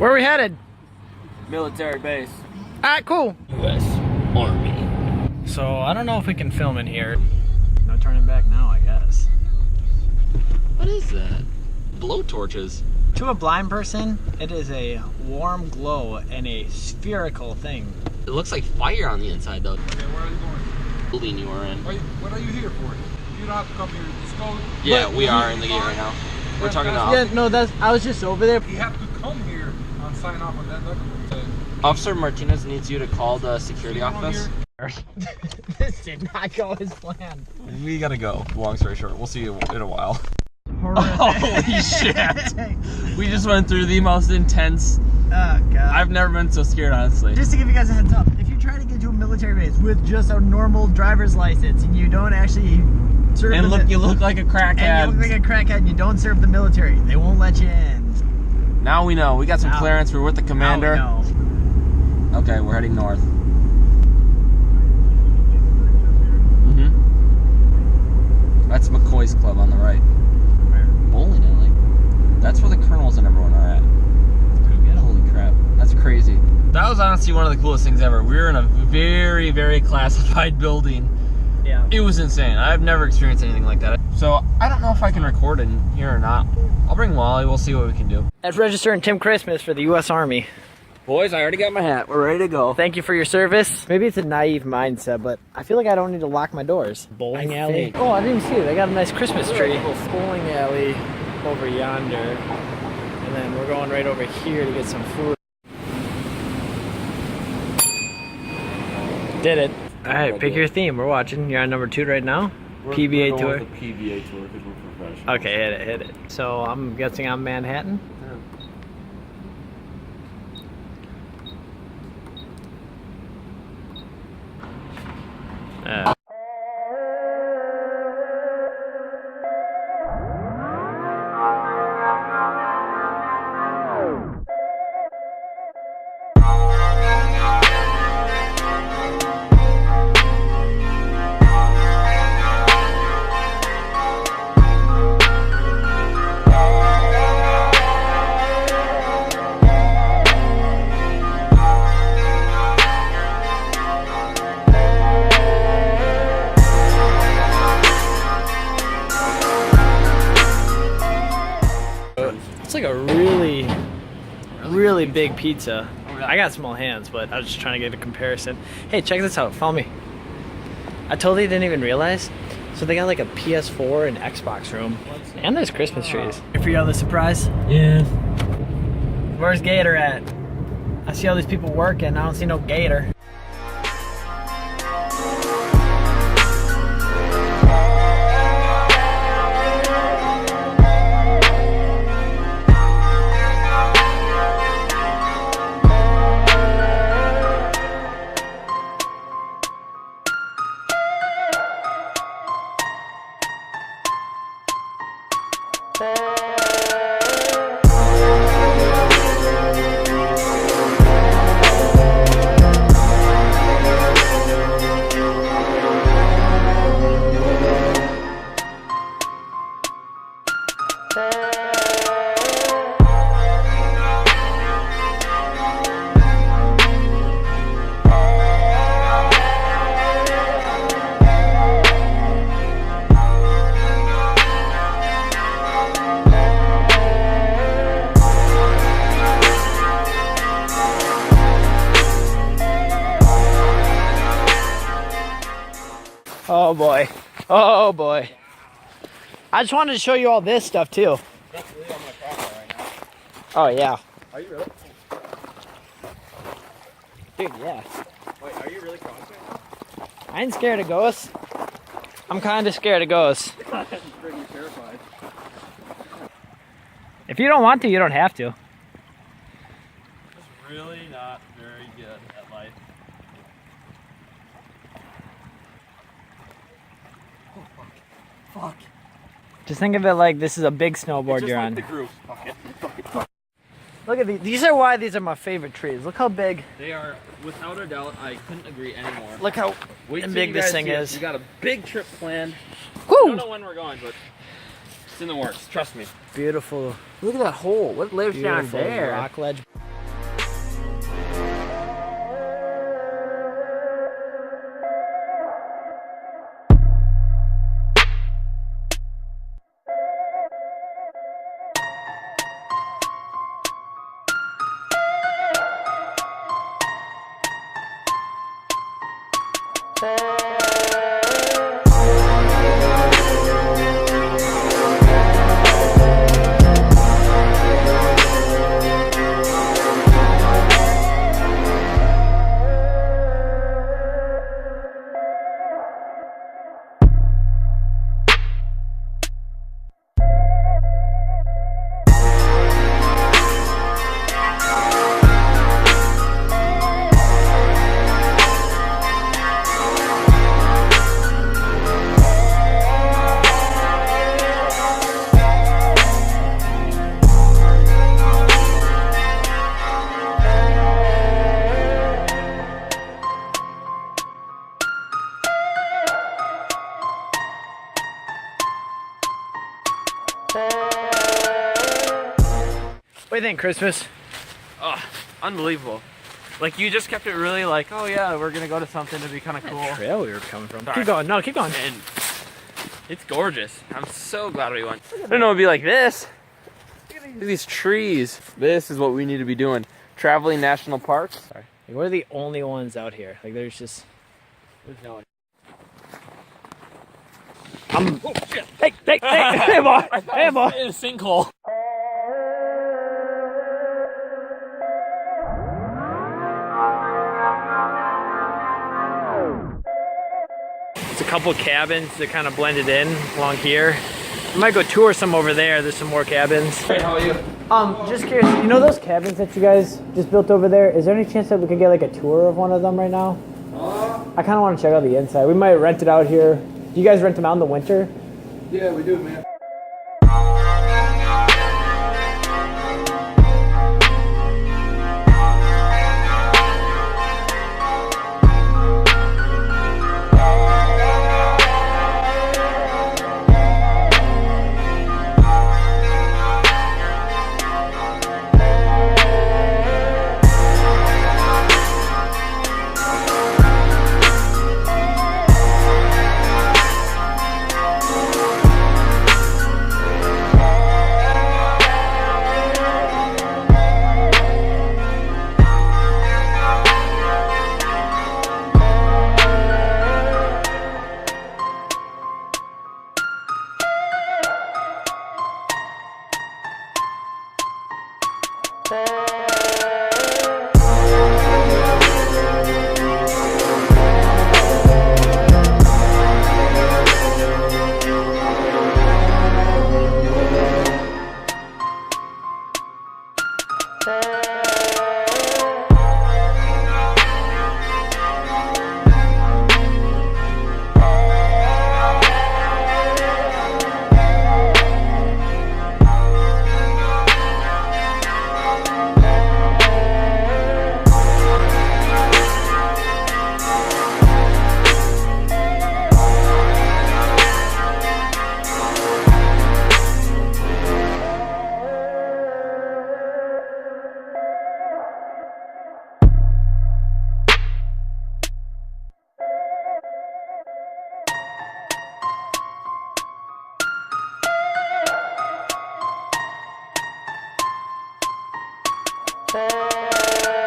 Where are we headed? Military base. Alright, cool. U.S. Army. So, I don't know if we can film in here. No turning back now, I guess. What is that? Blowtorches. To a blind person, it is a warm glow and a spherical thing. It looks like fire on the inside, though. Okay, where are you going? Building you are in. What are you here for? You don't have to come here. Just go. Yeah, we are in the gate right now. We're talking to Yeah, no, I was just over there. You have to come here and sign off on that document. Officer Martinez needs you to call the security office. This did not go as planned. We gotta go. Long story short, we'll see you in a while. Holy shit! We just went through the most intense. Oh god. I've never been so scared, honestly. Just to give you guys a heads up, if you try to get to a military base with just a normal driver's license and you don't actually serve you look like a crackhead. And you look like a crackhead and you don't serve the military, they won't let you in. Now we know. We got some clearance. We're with the commander. Now we know. Okay, we're heading north. That's McCoy's Club on the right. Bowling alley. That's where the colonels and everyone are at. Holy crap. That's crazy. That was honestly one of the coolest things ever. We were in a very, very classified building. Yeah. It was insane. I've never experienced anything like that. So I don't know if I can record in here or not. I'll bring Wally. We'll see what we can do. That's registering Tim Christmas for the U.S. Army. Boys, I already got my hat. We're ready to go. Thank you for your service. Maybe it's a naive mindset, but I feel like I don't need to lock my doors. Bowling alley. Oh, I didn't even see it. They got a nice Christmas tree. Bowling alley over yonder. And then we're going right over here to get some food. Did it. Alright, pick your theme. We're watching. You're on number 2 right now? PBA tour. The PBA tour because we're professional. Okay, hit it. So I'm guessing I'm Manhattan? It's like a really big pizza. I got small hands, but I was just trying to get a comparison. Hey, check this out. Follow me. I totally didn't even realize. So they got like a PS4 and Xbox room. And there's Christmas trees. For you all the surprise? Yeah. Where's Gator at? I see all these people working. I don't see no Gator. Oh boy. Oh boy. I just wanted to show you all this stuff too. That's really on my camera right now. Oh yeah. Are you really? Dude, yeah. Wait, are you really crossing? I ain't scared of ghosts. I'm kind of scared of ghosts. I'm pretty terrified. If you don't want to, you don't have to. It's really not very good at life. Fuck. Just think of it like this is a big snowboard you're on. The group. Fuck. Look at these. These are why these are my favorite trees. Look how big. They are, without a doubt, I couldn't agree anymore. Look how big this thing is. We got a big trip planned. Woo! I don't know when we're going, but it's in the works. Trust me. Beautiful. Look at that hole. What lives down Beautiful there? rock ledge. What do you think, Christmas? Oh, unbelievable. Like, you just kept it really like, oh yeah, we're gonna go to something to be kind of cool. Trail we were coming from. Sorry. Keep going. No, keep going. And it's gorgeous. I'm so glad we went. I didn't know it'd be like this. Look at these trees. This is what we need to be doing. Traveling national parks. Sorry. Like, we're the only ones out here. Like, there's just... There's no one. Oh, shit. Hey, boy. Hey, boy. In a sinkhole. It's a couple cabins that kind of blended in along here. We might go tour some over there. There's some more cabins. Hey, how are you? Just curious, you know those cabins that you guys just built over there? Is there any chance that we could get like a tour of one of them right now? I kind of want to check out the inside. We might rent it out here. Do you guys rent them out in the winter? Yeah, we do, man. Bye.